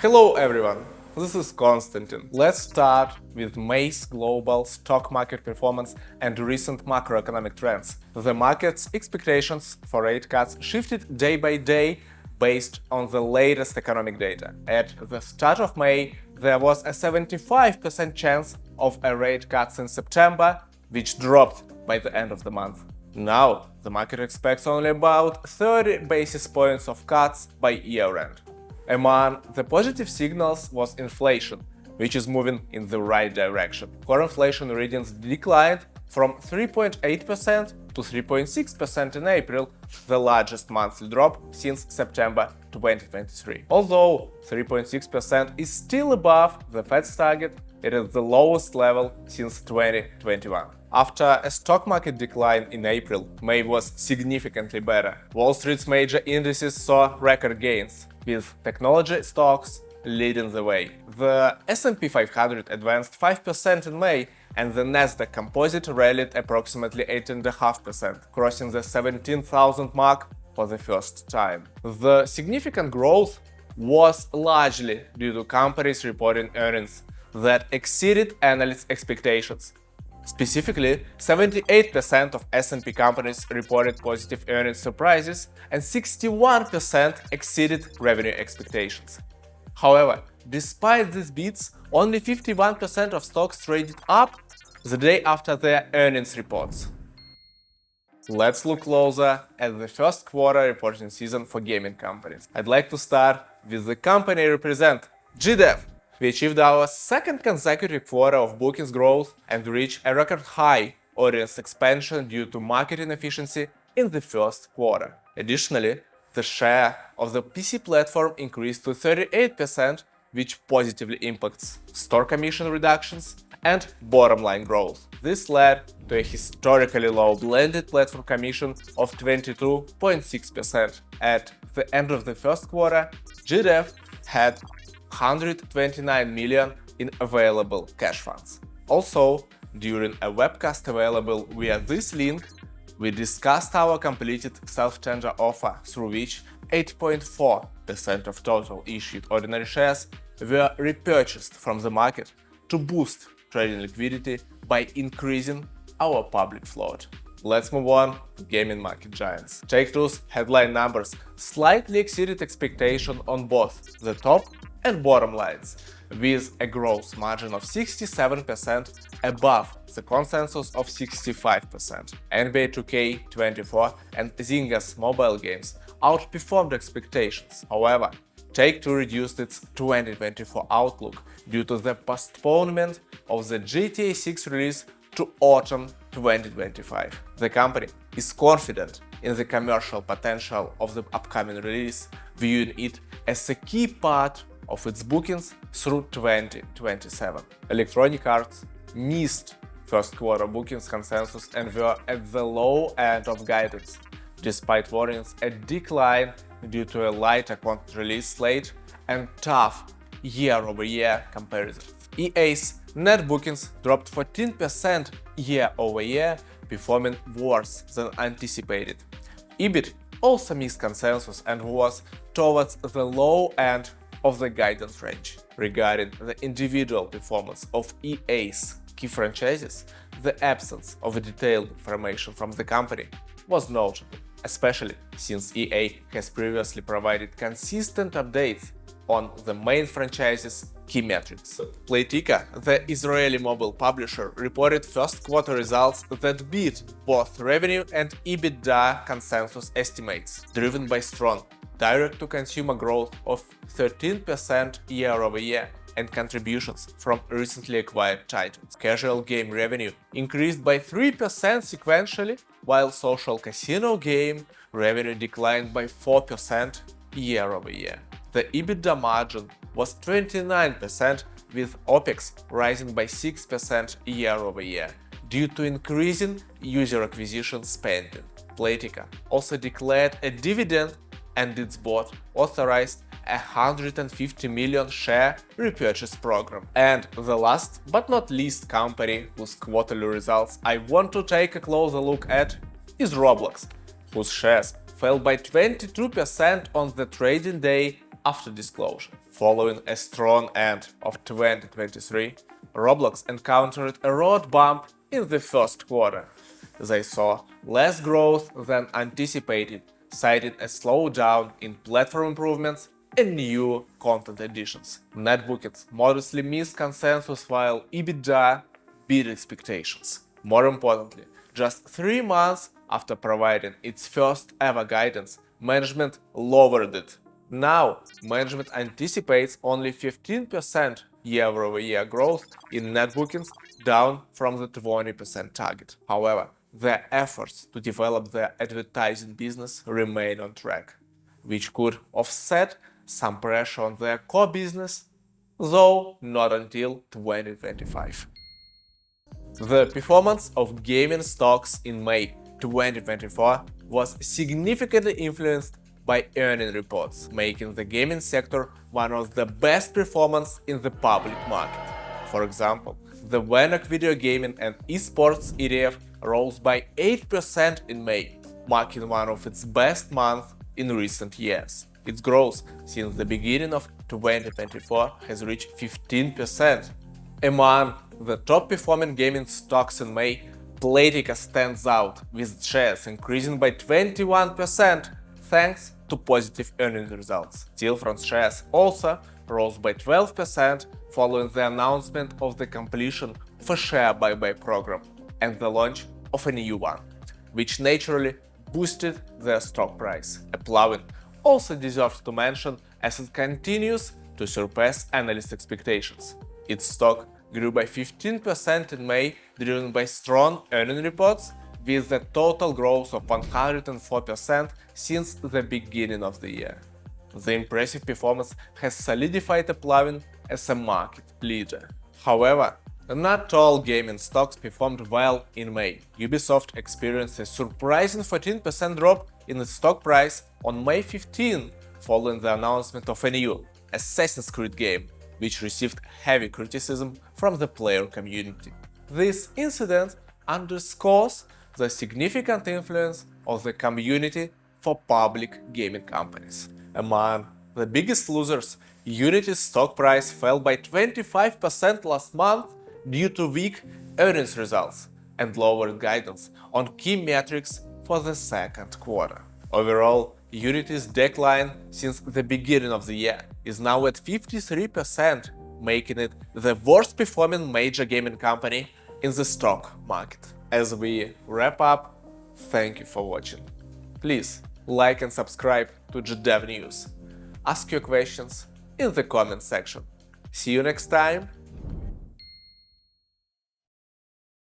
Hello everyone, this is Konstantin. Let's start with May's global stock market performance and recent macroeconomic trends. The market's expectations for rate cuts shifted day by day based on the latest economic data. At the start of May, there was a 75% chance of a rate cut in September, which dropped by the end of the month. Now, the market expects only about 30 basis points of cuts by year-end. Among the positive signals was inflation, which is moving in the right direction. Core inflation readings declined from 3.8% to 3.6% in April, the largest monthly drop since September 2023. Although 3.6% is still above the Fed's target, it is the lowest level since 2021. After a stock market decline in April, May was significantly better. Wall Street's major indices saw record gains, with technology stocks leading the way. The S&P 500 advanced 5% in May, and the NASDAQ composite rallied approximately 8.5%, crossing the 17,000 mark for the first time. The significant growth was largely due to companies reporting earnings that exceeded analysts' expectations. Specifically, 78% of S&P companies reported positive earnings surprises and 61% exceeded revenue expectations. However, despite these beats, only 51% of stocks traded up the day after their earnings reports. Let's look closer at the first quarter reporting season for gaming companies. I'd like to start with the company I represent, GDEV. We achieved our second consecutive quarter of bookings growth and reached a record high audience expansion due to marketing efficiency in the first quarter. Additionally, the share of the PC platform increased to 38%, which positively impacts store commission reductions and bottom line growth. This led to a historically low blended platform commission of 22.6%. At the end of the first quarter, GDEV had 129 million in available cash funds. Also, during a webcast available via this link, we discussed our completed self-tender offer through which 8.4% of total issued ordinary shares were repurchased from the market to boost trading liquidity by increasing our public float. Let's move on to gaming market giants. Take-Two's headline numbers slightly exceeded expectation on both the top and bottom lines, with a gross margin of 67% above the consensus of 65%. NBA 2K24 and Zynga's mobile games outperformed expectations. However, Take-Two reduced its 2024 outlook due to the postponement of the GTA 6 release to autumn 2025. The company is confident in the commercial potential of the upcoming release, viewing it as a key part of its bookings through 2027. Electronic Arts missed first quarter bookings consensus and were at the low end of guidance, despite warnings a decline due to a lighter content release slate and tough year-over-year comparisons. EA's net bookings dropped 14% year-over-year, performing worse than anticipated. EBIT also missed consensus and was towards the low end of the guidance range. Regarding the individual performance of EA's key franchises, the absence of detailed information from the company was notable, especially since EA has previously provided consistent updates on the main franchise's key metrics. Playtika, the Israeli mobile publisher, reported first quarter results that beat both revenue and EBITDA consensus estimates, driven by strong direct-to-consumer growth of 13% year-over-year and contributions from recently acquired titles. Casual game revenue increased by 3% sequentially, while social casino game revenue declined by 4% year-over-year. The EBITDA margin was 29%, with OPEX rising by 6% year-over-year due to increasing user acquisition spending. Playtika also declared a dividend, and its board authorized a 150 million share repurchase program. And the last but not least company whose quarterly results I want to take a closer look at is Roblox, whose shares fell by 22% on the trading day after disclosure. Following a strong end of 2023, Roblox encountered a road bump in the first quarter. They saw less growth than anticipated, citing a slowdown in platform improvements and new content additions. Net bookings modestly missed consensus while EBITDA beat expectations. More importantly, just 3 months after providing its first ever guidance, management lowered it. Now, management anticipates only 15% year-over-year growth in net bookings, down from the 20% target. However, their efforts to develop their advertising business remain on track, which could offset some pressure on their core business, though not until 2025. The performance of gaming stocks in May 2024 was significantly influenced by earning reports, making the gaming sector one of the best performers in the public market. For example, the NASDAQ video gaming and esports ETF rose by 8% in May, marking one of its best months in recent years. Its growth since the beginning of 2024 has reached 15%. Among the top-performing gaming stocks in May, Playtika stands out, with shares increasing by 21% thanks to positive earnings results. Stillfront shares also rose by 12% following the announcement of the completion of a share buyback program and the launch of a new one, which naturally boosted their stock price. Plowin also deserves to mention as it continues to surpass analyst expectations. Its stock grew by 15% in May, driven by strong earnings reports, with a total growth of 104% since the beginning of the year. The impressive performance has solidified Plowin as a market leader. However, not all gaming stocks performed well in May. Ubisoft experienced a surprising 14% drop in its stock price on May 15, following the announcement of a new Assassin's Creed game, which received heavy criticism from the player community. This incident underscores the significant influence of the community for public gaming companies. Among the biggest losers, Unity's stock price fell by 25% last month due to weak earnings results and lowered guidance on key metrics for the second quarter. Overall, Unity's decline since the beginning of the year is now at 53%, making it the worst performing major gaming company in the stock market. As we wrap up, thank you for watching. Please like and subscribe to GDEV News. Ask your questions in the comment section. See you next time.